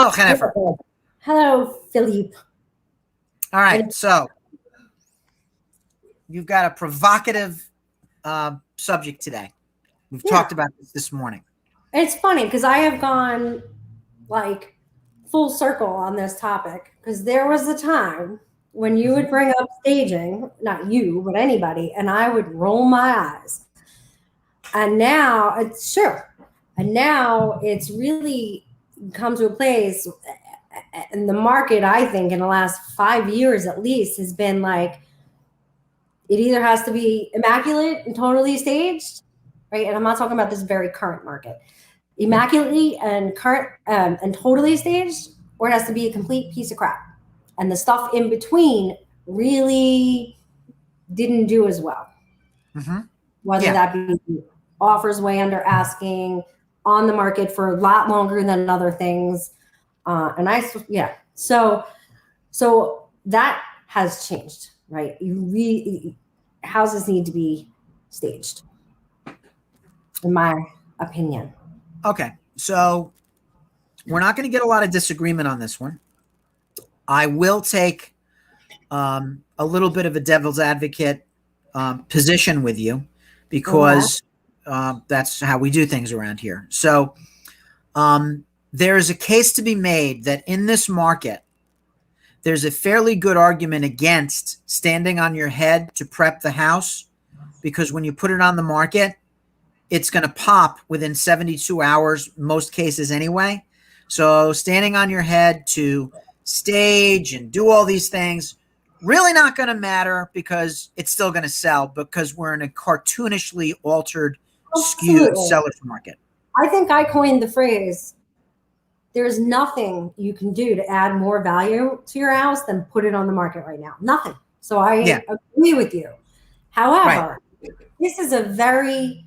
Hello, Jennifer. Hello, Philippe. All right, so you've got a provocative subject today. We've talked about this morning. It's funny because I have gone like full circle on this topic, because there was a time when you would bring up staging, not you, but anybody, and I would roll my eyes. And now it's And now it's really come to a place, and the market, I think, in the last 5 years at least, has been like, it either has to be immaculate and totally staged, right? And I'm not talking about this very current market. Immaculately and current and totally staged, or it has to be a complete piece of crap. And the stuff in between really didn't do as well. Whether that be offers way under asking, on the market for a lot longer than other things. So that has changed, right? Houses need to be staged, in my opinion. Okay, so we're not going to get a lot of disagreement on this one. I will take a little bit of a devil's advocate position with you, because that's how we do things around here. So there is a case to be made that in this market, there's a fairly good argument against standing on your head to prep the house, because when you put it on the market, it's going to pop within 72 hours, most cases anyway. So standing on your head to stage and do all these things, really not going to matter, because it's still going to sell, because we're in a cartoonishly altered, skewed seller's market. I think I coined the phrase, there's nothing you can do to add more value to your house than put it on the market right now. Nothing. So I agree with you. However, this is a very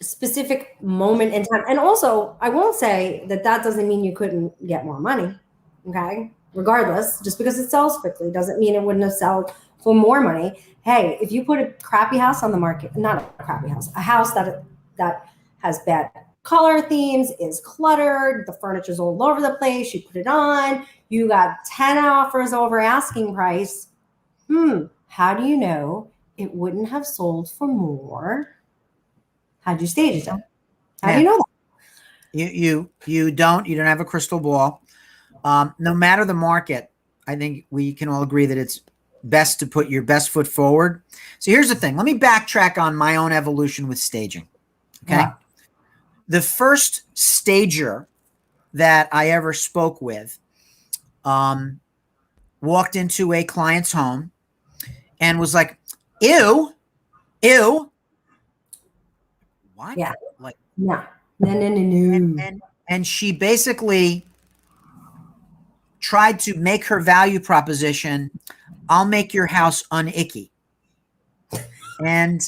specific moment in time. And also, I won't say that doesn't mean you couldn't get more money. Okay. Regardless, just because it sells quickly doesn't mean it wouldn't have sold for more money. Hey, if you put a crappy house on the market, not a crappy house, a house that has bad color themes, is cluttered, the furniture's all over the place, you put it on, you got 10 offers over asking price. How do you know it wouldn't have sold for more had you staged it? How do you know that? You don't have a crystal ball. No matter the market, I think we can all agree that it's best to put your best foot forward. So here's the thing. Let me backtrack on my own evolution with staging. Okay. Yeah. The first stager that I ever spoke with walked into a client's home and was like, ew. What? Yeah. Like, no. And she basically tried to make her value proposition, I'll make your house unicky. And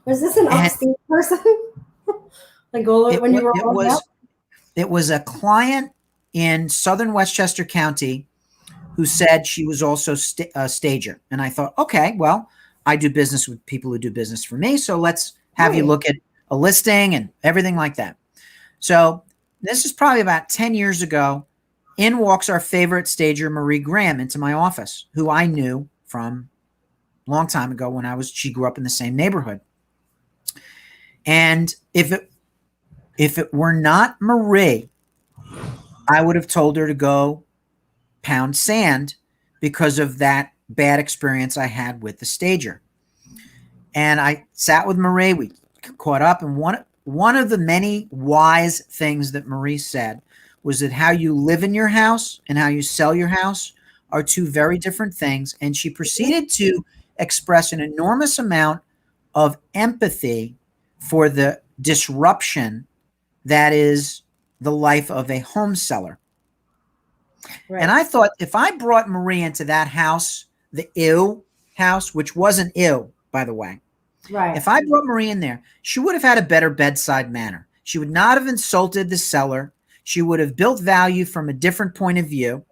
was this an upstate person? Like when you were it was a client in southern Westchester County who said she was also a stager. And I thought, okay, well, I do business with people who do business for me, so let's have you look at a listing and everything like that. So this is probably about 10 years ago. In walks our favorite stager, Marie Graham, into my office, who I knew from a long time ago when she grew up in the same neighborhood. And if it were not Marie, I would have told her to go pound sand because of that bad experience I had with the stager. And I sat with Marie, we caught up, and one of the many wise things that Marie said was that how you live in your house and how you sell your house are two very different things. And she proceeded to express an enormous amount of empathy for the disruption that is the life of a home seller. Right. And I thought, if I brought Marie into that house, the ew house, which wasn't ew, by the way, right? If I brought Marie in there, she would have had a better bedside manner. She would not have insulted the seller. She would have built value from a different point of view.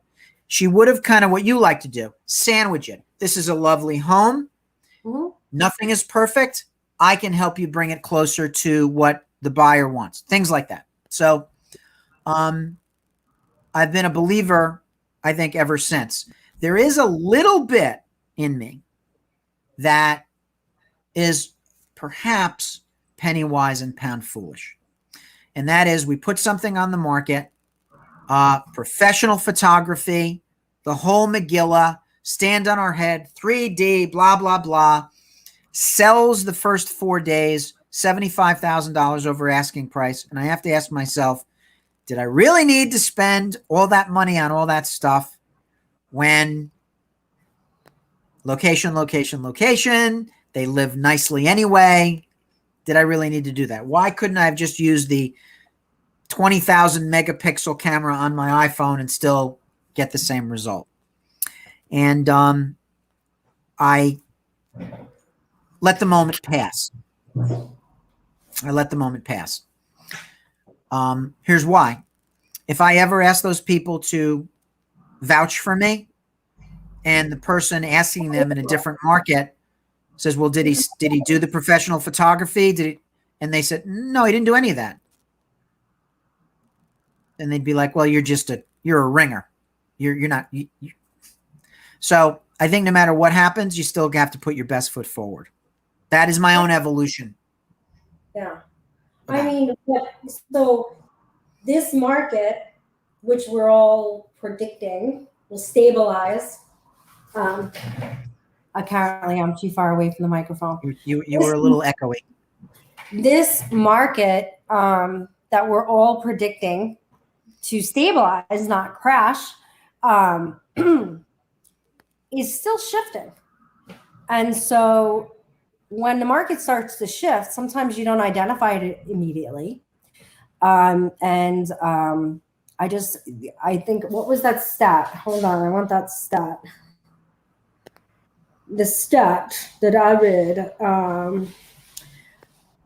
She would have kind of what you like to do, sandwich it. This is a lovely home. Mm-hmm. Nothing is perfect. I can help you bring it closer to what the buyer wants. Things like that. So I've been a believer, I think, ever since. There is a little bit in me that is perhaps penny wise and pound foolish. And that is, we put something on the market, professional photography, the whole Megillah, stand on our head, 3D, blah, blah, blah, sells the first 4 days, $75,000 over asking price. And I have to ask myself, did I really need to spend all that money on all that stuff when location, they live nicely anyway? Did I really need to do that? Why couldn't I have just used the 20,000 megapixel camera on my iPhone and still get the same result? And I let the moment pass. Here's why. If I ever ask those people to vouch for me, and the person asking them in a different market says, well, did he do the professional photography? And they said, no, he didn't do any of that. And they'd be like, well, you're a ringer. You're not. So I think no matter what happens, you still have to put your best foot forward. That is my own evolution. Yeah. I mean, so this market, which we're all predicting will stabilize. Apparently I'm too far away from the microphone. You were a little echoey. This market that we're all predicting to stabilize, not crash, is still shifting. And so when the market starts to shift, sometimes you don't identify it immediately. I think, what was that stat? Hold on, I want that stat. The stat that I read,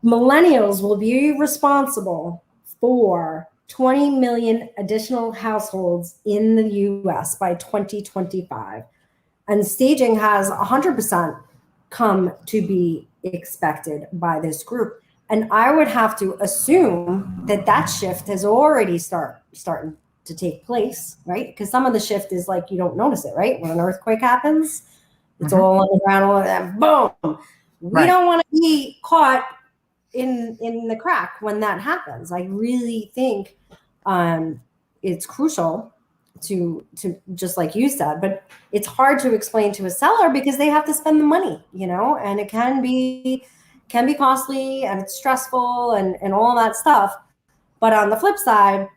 millennials will be responsible for 20 million additional households in the US by 2025. And staging has 100% come to be expected by this group. And I would have to assume that shift has already starting to take place, right? Because some of the shift is like you don't notice it, right? When an earthquake happens, it's all on the ground, all of that, boom. We don't want to be caught in the crack when that happens. I really think it's crucial to just like you said, but it's hard to explain to a seller because they have to spend the money, and it can be costly and it's stressful and all that stuff. But on the flip side,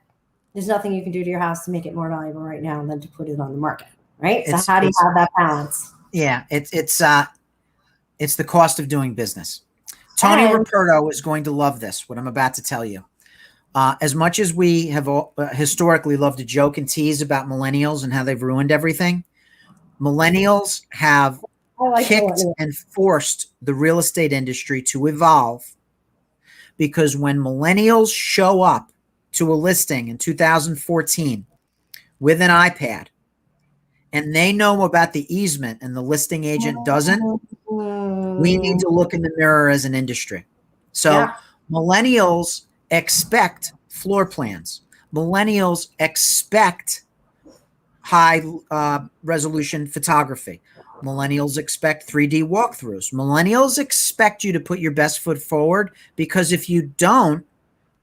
there's nothing you can do to your house to make it more valuable right now than to put it on the market, right? So how do you have that balance? Yeah, it's the cost of doing business. Tony Ruperto is going to love this, what I'm about to tell you. As much as we have historically loved to joke and tease about millennials and how they've ruined everything, millennials have kicked and forced the real estate industry to evolve, because when millennials show up to a listing in 2014 with an iPad and they know about the easement and the listing agent doesn't, we need to look in the mirror as an industry. So millennials expect floor plans. Millennials expect high resolution photography. Millennials expect 3D walkthroughs. Millennials expect you to put your best foot forward, because if you don't,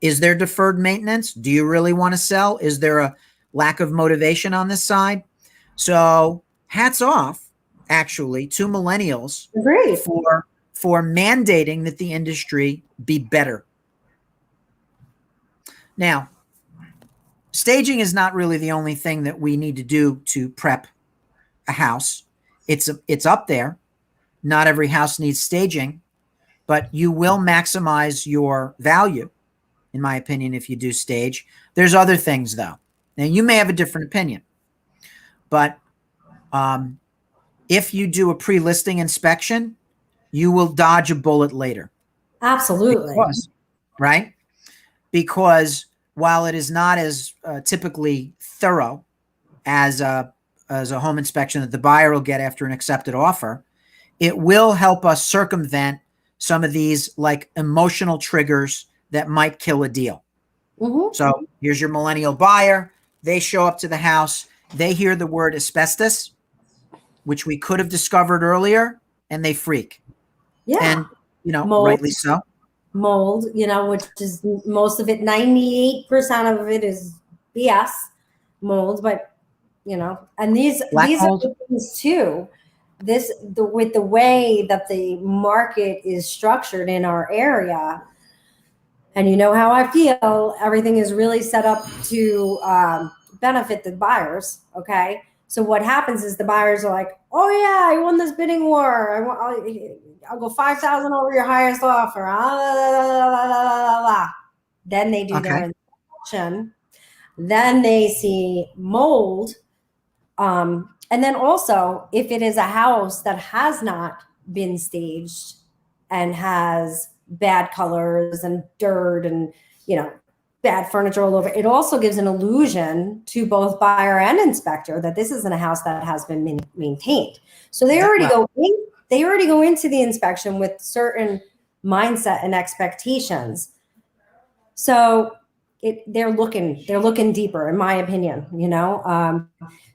is there deferred maintenance? Do you really want to sell? Is there a lack of motivation on this side? So hats off, actually, to millennials for mandating that the industry be better. Now, staging is not really the only thing that we need to do to prep a house. It's up there. Not every house needs staging, but you will maximize your value, in my opinion, if you do stage. There's other things, though. Now, you may have a different opinion, but if you do a pre-listing inspection, you will dodge a bullet later. Absolutely. Right? Because while it is not as typically thorough as a home inspection that the buyer will get after an accepted offer, it will help us circumvent some of these like emotional triggers that might kill a deal. Mm-hmm. So here's your millennial buyer. They show up to the house. They hear the word asbestos, which we could have discovered earlier, and they freak. Yeah. And, Mold. rightly so. Mold, which is most of it, 98% of it is BS mold, but and these Black are mold. the things too. With the way that the market is structured in our area, and how I feel, everything is really set up to benefit the buyers. Okay. So what happens is the buyers are like, oh yeah, I won this bidding war. I'll go 5,000 over your highest offer. Then they do their inspection. Then they see mold. And then also, if it is a house that has not been staged and has bad colors and dirt and, bad furniture all over, it also gives an illusion to both buyer and inspector that this isn't a house that has been maintained. So they already go into the inspection with certain mindset and expectations. So they're looking deeper, in my opinion,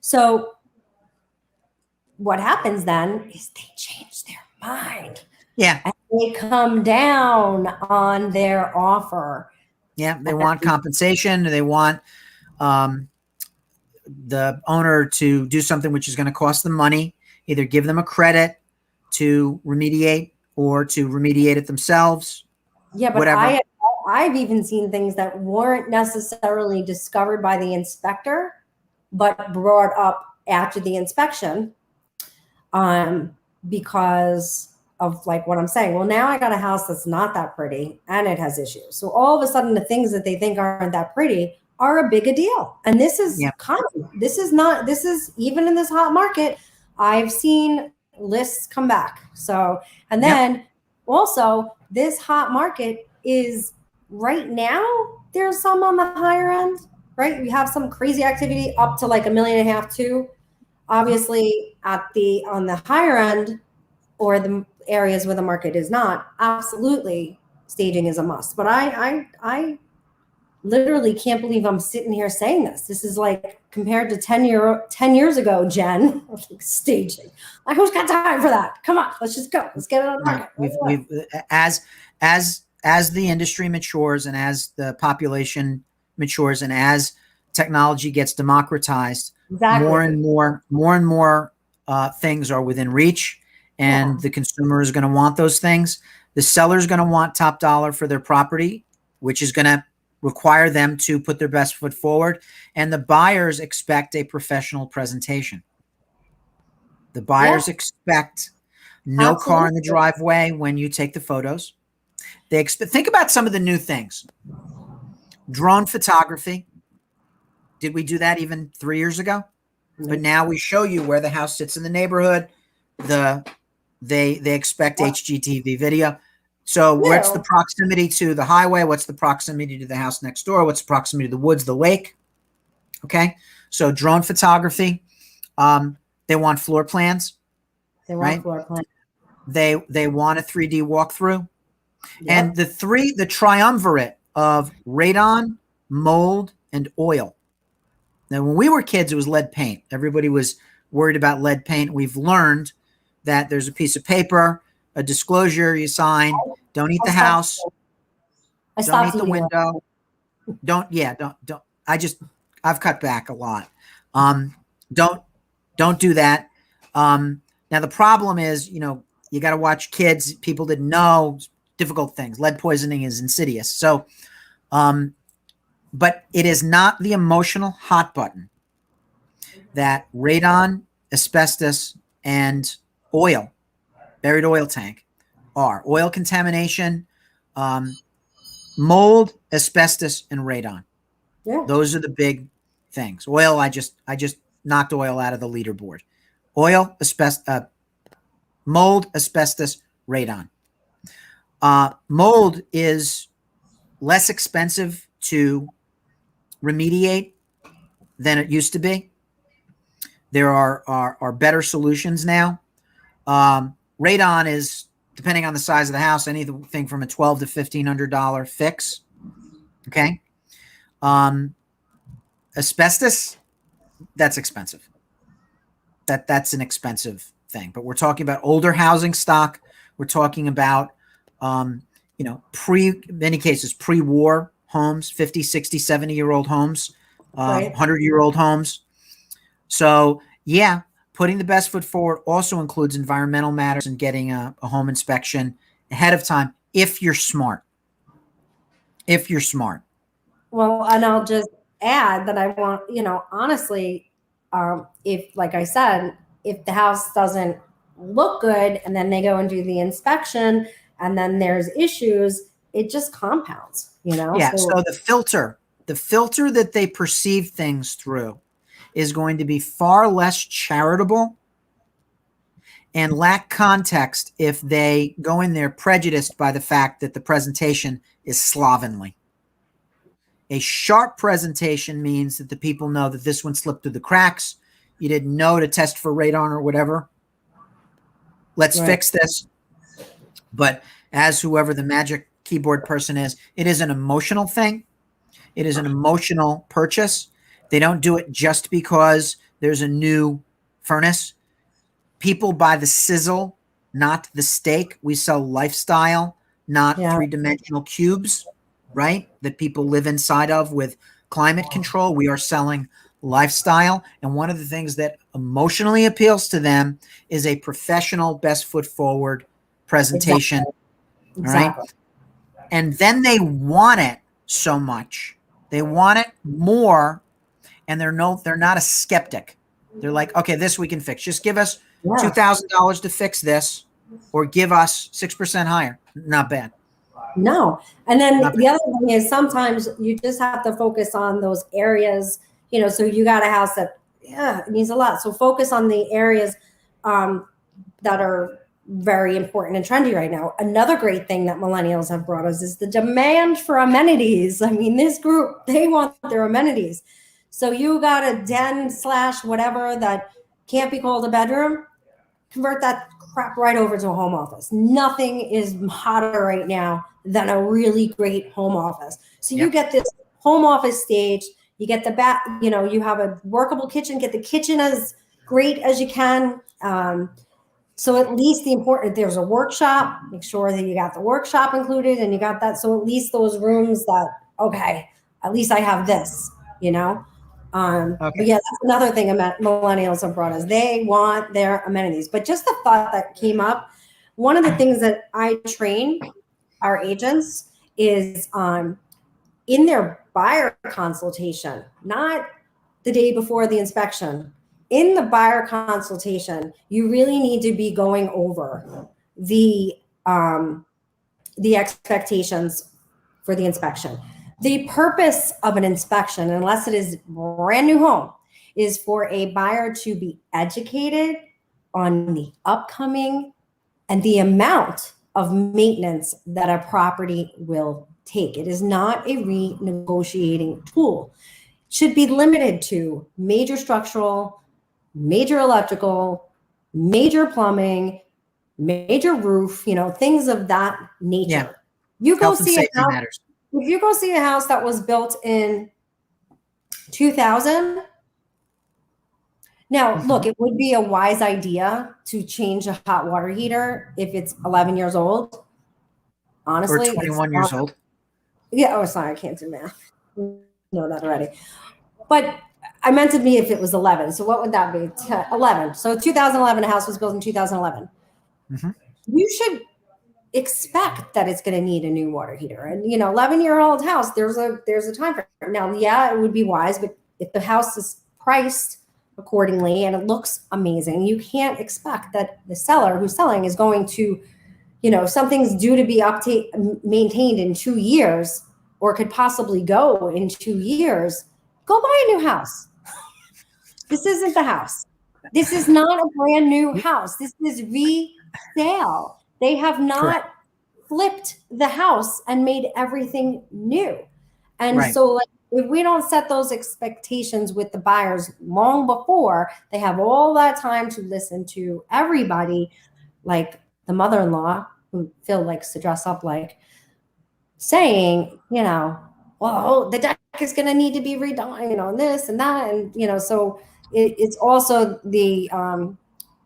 so what happens then is they change their mind. Yeah. And they come down on their offer. Yeah. They want compensation. They want the owner to do something which is going to cost them money, either give them a credit to remediate or to remediate it themselves. Yeah, but whatever. I've even seen things that weren't necessarily discovered by the inspector, but brought up after the inspection, because of like what I'm saying. Well, now I got a house that's not that pretty and it has issues. So all of a sudden the things that they think aren't that pretty are a big a deal. And this is common. This is even in this hot market, I've seen lists come back. So, and then also this hot market is right now, there's some on the higher end, right? We have some crazy activity up to like $1.5 million too. Obviously on the higher end or the areas where the market is not, absolutely staging is a must. But I literally can't believe I'm sitting here saying this. This is like compared to 10 years ago, Jen, staging. Like, who's got time for that? Come on, let's just go. Let's get it on the market. We've as the industry matures and as the population matures and as technology gets democratized, more and more things are within reach, and the consumer is going to want those things. The seller is going to want top dollar for their property, which is going to require them to put their best foot forward. And the buyers expect a professional presentation. The buyers expect no car in the driveway when you take the photos. They think about some of the new things. Drone photography. Did we do that even 3 years ago? But now we show you where the house sits in the neighborhood. They expect HGTV video. So what's the proximity to the highway? What's the proximity to the house next door? What's the proximity to the woods, the lake? Okay. So drone photography. They want floor plans. They want floor plans. They want a 3D walkthrough. And the triumvirate of radon, mold, and oil. Now, when we were kids, it was lead paint. Everybody was worried about lead paint. We've learned that there's a piece of paper, a disclosure you sign. Don't eat the house. Don't eat the window. Don't. I've cut back a lot. Don't do that. Now the problem is, you got to watch kids. People didn't know difficult things. Lead poisoning is insidious. So, but it is not the emotional hot button that radon, asbestos, and oil, buried oil tank, are. Oil contamination, mold, asbestos, and radon. Yeah. Those are the big things. Oil, I just knocked oil out of the leaderboard. Oil, asbestos, mold, asbestos, radon. Mold is less expensive to remediate than it used to be. There are better solutions now. Radon is, depending on the size of the house, anything from a $1,200 to $1,500 fix. Okay. Asbestos, that's expensive. That's an expensive thing. But we're talking about older housing stock. We're talking about, many cases, pre-war homes, 50, 60, 70-year-old homes, Right. 100-year-old homes. So, yeah, putting the best foot forward also includes environmental matters and getting a home inspection ahead of time if you're smart. If you're smart. Well, and I'll just add that I want, honestly, if, like I said, if the house doesn't look good and then they go and do the inspection and then there's issues, it just compounds, Yeah. So the filter that they perceive things through is going to be far less charitable and lack context if they go in there prejudiced by the fact that the presentation is slovenly. A sharp presentation means that the people know that this one slipped through the cracks. You didn't know to test for radon or whatever. Let's fix this. But as whoever the magic keyboard person is, it is an emotional thing. It is an emotional purchase. They don't do it just because there's a new furnace. People buy the sizzle, not the steak. We sell lifestyle, not three-dimensional cubes, right? That people live inside of with climate control. We are selling lifestyle. And one of the things that emotionally appeals to them is a professional, best foot forward presentation. Exactly. Right? And then they want it so much. They want it more. And they're not a skeptic. They're like, okay, this we can fix. Just give us $2,000 to fix this, or give us 6% higher. Not bad. No. And then the other thing is sometimes you just have to focus on those areas, so you got a house that, it needs a lot. So focus on the areas that are very important and trendy right now. Another great thing that millennials have brought us is the demand for amenities. I mean, this group, they want their amenities. So you got a den / whatever that can't be called a bedroom, convert that crap right over to a home office. Nothing is hotter right now than a really great home office. So you get this home office stage, you get the you have a workable kitchen, get the kitchen as great as you can. So at least there's a workshop, make sure that you got the workshop included and you got that. So at least those rooms that, okay, at least I have this, But yeah, that's another thing millennials have brought us. They want their amenities. But just the thought that came up, one of the things that I train our agents is in their buyer consultation, not the day before the inspection. In the buyer consultation, you really need to be going over the expectations for the inspection. The purpose of an inspection, unless it is brand new home, is for a buyer to be educated on the upcoming and the amount of maintenance that a property will take. It is not a renegotiating tool. It should be limited to major structural, major electrical, major plumbing, major roof, things of that nature. Yeah. You go see a house. Matters. If you go see a house that was built in 2000, now look, it would be a wise idea to change a hot water heater if it's 11 years old. Honestly, or 21 years old. Yeah. Oh, sorry, I can't do math. Know that already. But I meant to be if it was 11. So what would that be? 11. So 2011, a house was built in 2011. You should expect that it's going to need a new water heater. And 11-year-old house, there's a time frame. Now, it would be wise, but if the house is priced accordingly and it looks amazing, you can't expect that the seller who's selling is going to, something's due to be maintained in 2 years, or could possibly go in 2 years. Go buy a new house. This isn't the house. This is not a brand new house. This is resale. They have not flipped the house and made everything new. And so if we don't set those expectations with the buyers long before, they have all that time to listen to everybody, like the mother-in-law, who Phil likes to dress up like, saying, well, well, the deck is going to need to be redone, and this and that. And, so it's also the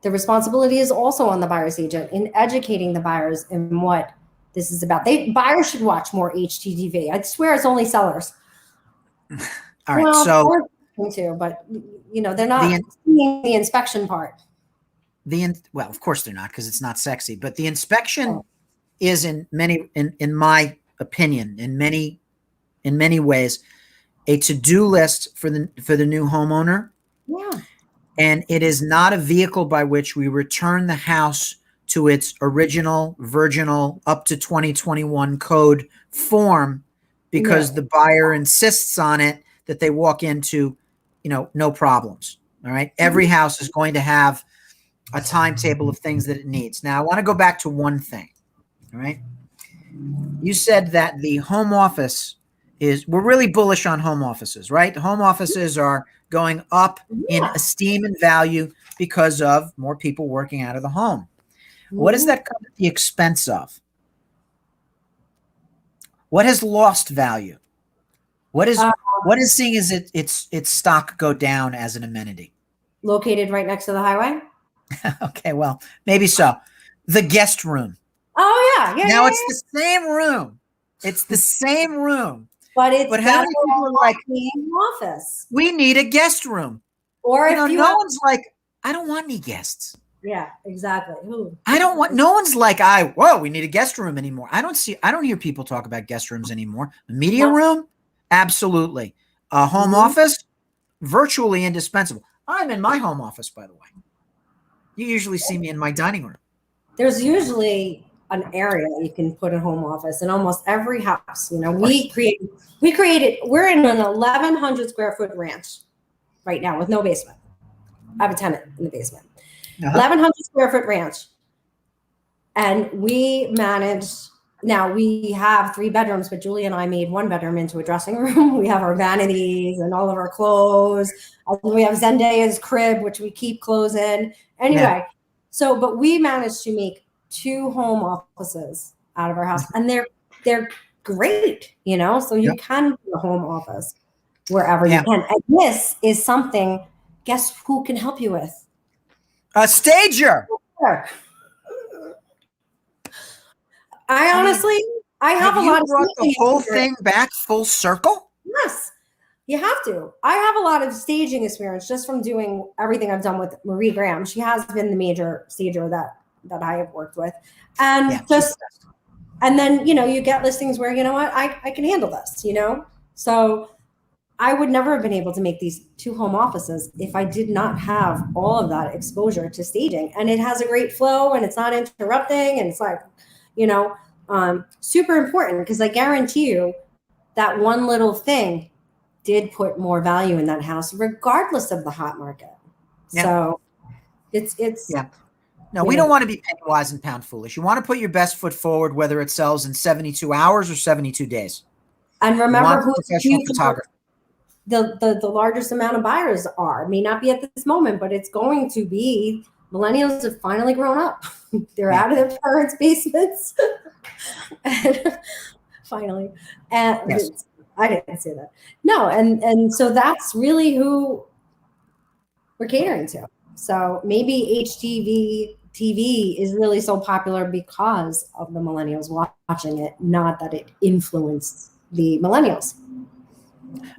responsibility is also on the buyer's agent in educating the buyers in what this is about. Buyers should watch more HGTV. I swear it's only sellers. All right. So, too, but they're not seeing the inspection part. Well, of course they're not, because it's not sexy. But the inspection is in my opinion, in many ways, a to-do list for the new homeowner. Yeah. And it is not a vehicle by which we return the house to its original, virginal, up to 2021 code form because the buyer insists on it, that they walk into, no problems. All right. Every house is going to have a timetable of things that it needs. Now, I want to go back to one thing. All right. You said that the home office we're really bullish on home offices, right? Home offices are going up in esteem and value because of more people working out of the home. What does that come at the expense of? What has lost value? What is seeing its stock go down as an amenity? Located right next to the highway? Okay, well, maybe so. The guest room. Oh, yeah. Now it's the same room. It's the same room. But how many people are like, office? We need a guest room. Or no one's like, I don't want any guests. Yeah, exactly. Ooh. No one's like, we need a guest room anymore. I don't hear people talk about guest rooms anymore. A media room? Absolutely. A home office? Virtually indispensable. I'm in my home office, by the way. You usually see me in my dining room. There's usually an area you can put a home office in almost every house. We created, we're in an 1,100 square foot ranch right now with no basement. I have a tenant in the basement. 1,100 square foot ranch. And we managed, now we have 3 bedrooms, but Julie and I made 1 bedroom into a dressing room. We have our vanities and all of our clothes. We have Zendaya's crib, which we keep clothes in. Anyway, but we managed to make 2 home offices out of our house, and they're great, so you can do a home office wherever you can. And this is something, guess who can help you with? A stager. I honestly have a lot of brought the whole thing back full circle. Yes, you have to. I have a lot of staging experience just from doing everything I've done with Marie Graham. She has been the major stager that I have worked with. And and then, you get listings where, I can handle this, So I would never have been able to make these 2 home offices if I did not have all of that exposure to staging. And it has a great flow and it's not interrupting. And it's like, super important, because I guarantee you that one little thing did put more value in that house, regardless of the hot market. Yeah. So it's No, we don't want to be penny wise and pound foolish. You want to put your best foot forward, whether it sells in 72 hours or 72 days. And remember who professional photographer. The largest amount of buyers are. It may not be at this moment, but it's going to be. Millennials have finally grown up. They're out of their parents' basements. And finally. And I didn't say that. No, and so that's really who we're catering to. So maybe HGTV TV is really so popular because of the millennials watching it, not that it influenced the millennials.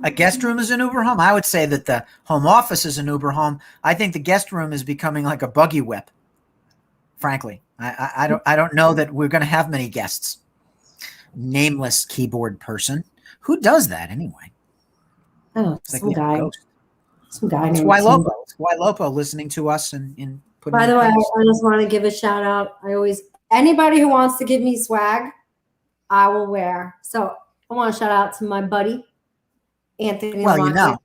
A guest room is an Uber home. I would say that the home office is an Uber home. I think the guest room is becoming like a buggy whip. Frankly, I don't know that we're going to have many guests. Nameless keyboard person. Who does that anyway? Oh, some guy. Some guy. It's Lopo listening to us and putting. By the way, I just want to give a shout out. Anybody who wants to give me swag, I will wear. So I want to shout out to my buddy Anthony. Well,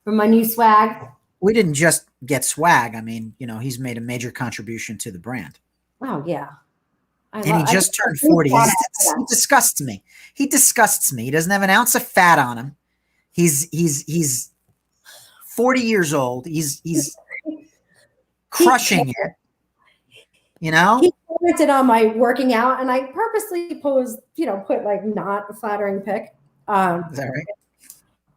for my new swag. We didn't just get swag. I mean, he's made a major contribution to the brand. Oh yeah. He just turned 40. He disgusts me. He doesn't have an ounce of fat on him. He's 40 years old. He's crushing it. He commented on my working out, and I purposely put like not a flattering pic. Is that right?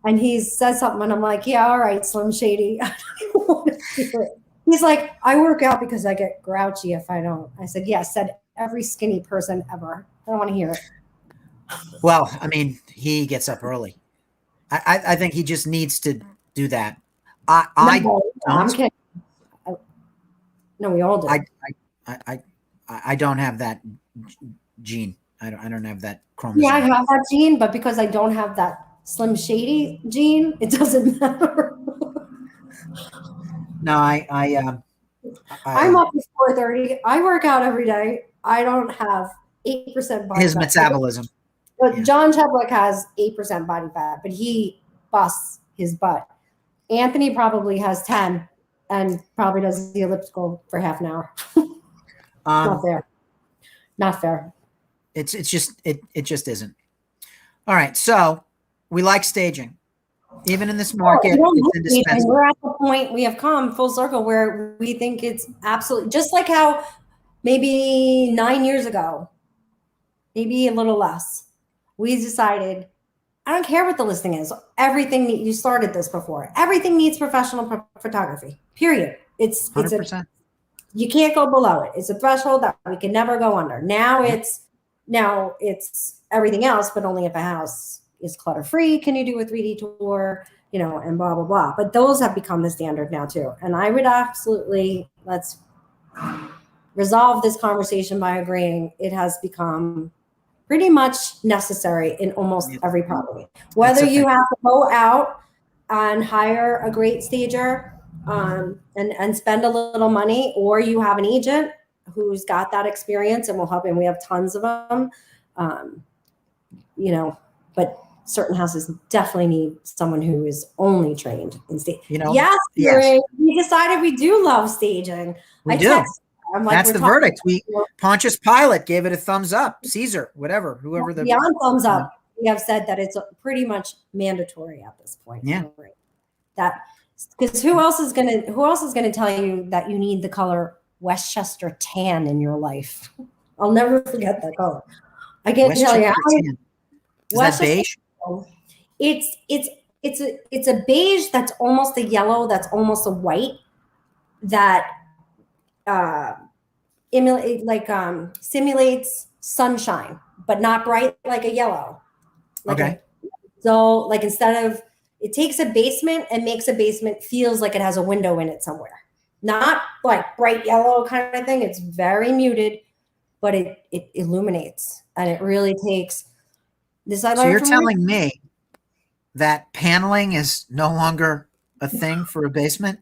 And he says something, and I'm like, yeah, all right, Slim Shady. I don't even want to do it. He's like, I work out because I get grouchy if I don't. I said, yes, said every skinny person ever. I don't want to hear it. Well, I mean, he gets up early. I think he just needs to do that. I'm kidding. No, we all do. I don't have that gene. I don't have that chromosome. Yeah, I have that gene, but because I don't have that Slim Shady gene, it doesn't matter. No, I'm up at 4:30. I work out every day. I don't have 8% body his fat. metabolism. But Yeah. John Chadwick has 8% body fat, but he busts his butt. Anthony probably has 10 and probably does the elliptical for half an hour. Not fair. Not fair. It just isn't. All right. So we like staging. Even in this market, it's indispensable. We're at the point we have come full circle where we think it's absolutely just like how maybe 9 years ago, maybe a little less, we decided, I don't care what the listing is. Everything you started this before. Everything needs professional photography. Period. It's 100%. You can't go below it. It's a threshold that we can never go under. Now it's everything else, but only if a house is clutter free. Can you do a 3D tour? And blah blah blah. But those have become the standard now too. And I would absolutely let's resolve this conversation by agreeing it has become pretty much necessary in almost every property. Whether you have to go out and hire a great stager and spend a little money, or you have an agent who's got that experience and will help, and we have tons of them. But certain houses definitely need someone who is only trained in staging. Yes. We decided we do love staging. We do. I'm like, that's the verdict. Pontius Pilate gave it a thumbs up. Caesar, whoever beyond thumbs up. We have said that it's pretty much mandatory at this point. Yeah. That because who else is gonna tell you that you need the color Westchester tan in your life? I'll never forget that color. I can't tell you. Is that beige? It's a beige that's almost a yellow, that's almost a white, that simulates sunshine, but not bright like a yellow. So instead of, it takes a basement and makes a basement feels like it has a window in it somewhere. Not like bright yellow kind of thing. It's very muted, but it illuminates, and it really takes this. So you're telling me that paneling is no longer a thing for a basement?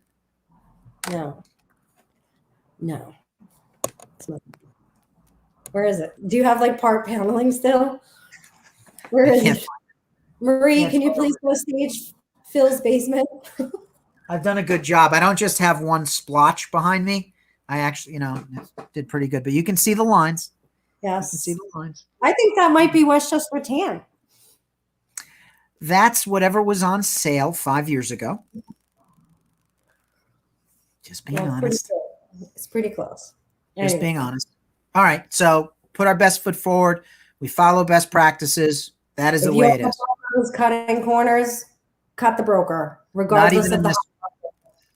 No. Where is it? Do you have part paneling still? Where is it? Marie, can you please go stage Phil's basement? I've done a good job. I don't just have one splotch behind me. I actually, did pretty good, but you can see the lines. Yes. You can see the lines. I think that might be Westchester tan. That's whatever was on sale 5 years ago. Just being honest. It's pretty close. Just being honest. All right. So put our best foot forward. We follow best practices. That is the way it is. Who's cutting corners, cut the broker, regardless of the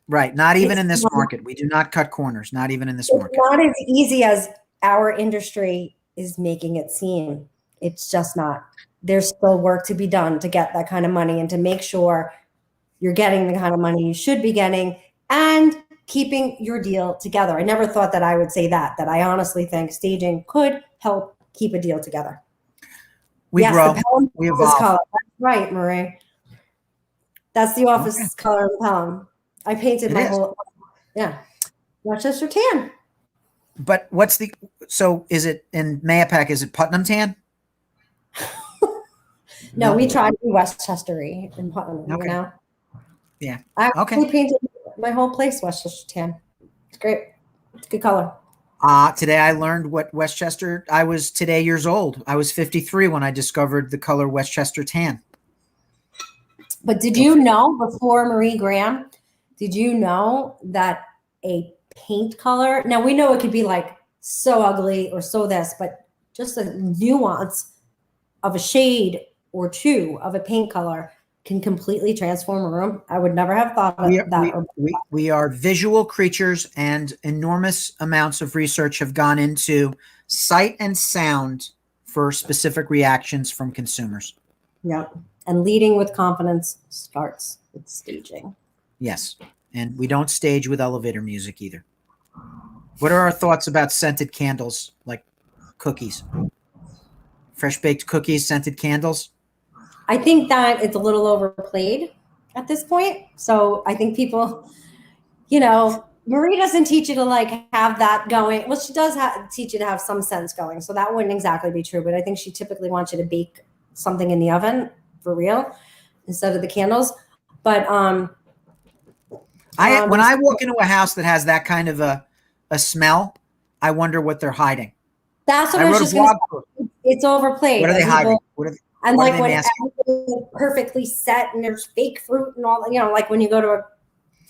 right. Not even in this market. We do not cut corners. Not even in this market. It's not as easy as our industry is making it seem. It's just not. There's still work to be done to get that kind of money and to make sure you're getting the kind of money you should be getting and keeping your deal together. I never thought that I would say that I honestly think staging could help keep a deal together. We grow. We evolve. Color. That's right, Marie. That's the office color of the Pelham. I painted my whole, Rochester tan. But so is it in Mayapack, is it Putnam tan? No, we tried to be Westchester-y in Putnam, Yeah. I painted my whole place Westchester tan. It's great. It's a good color. Today I learned what Westchester, I was today years old. I was 53 when I discovered the color Westchester tan. But did you know before Marie Graham, did you know that a paint color, now we know it could be so ugly or so this, but just a nuance of a shade or two of a paint color can completely transform a room. I would never have thought of that. We are visual creatures, and enormous amounts of research have gone into sight and sound for specific reactions from consumers. Yep. And leading with confidence starts with staging. Yes. And we don't stage with elevator music either. What are our thoughts about scented candles, like cookies? Fresh baked cookies, scented candles? I think that it's a little overplayed at this point. So I think people, Marie doesn't teach you to like have that going. Well, she does teach you to have some sense going. So that wouldn't exactly be true. But I think she typically wants you to bake something in the oven for real instead of the candles. But when I walk into a house that has that kind of a smell, I wonder what they're hiding. That's what I was just going to say. It's overplayed. What are they hiding? And like when everything is perfectly set and there's fake fruit and all, like when you go to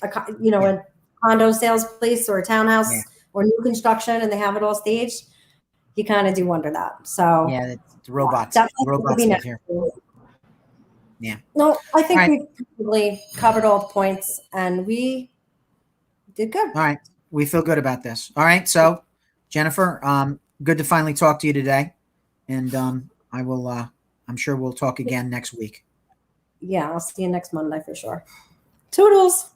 a condo sales place or a townhouse or new construction and they have it all staged, you kind of do wonder that. So yeah, it's robots. Robots live here. Yeah. No, I think we probably covered all the points and we did good. All right. We feel good about this. All right. So Jennifer, good to finally talk to you today. And I'm sure we'll talk again next week. Yeah, I'll see you next Monday for sure. Toodles.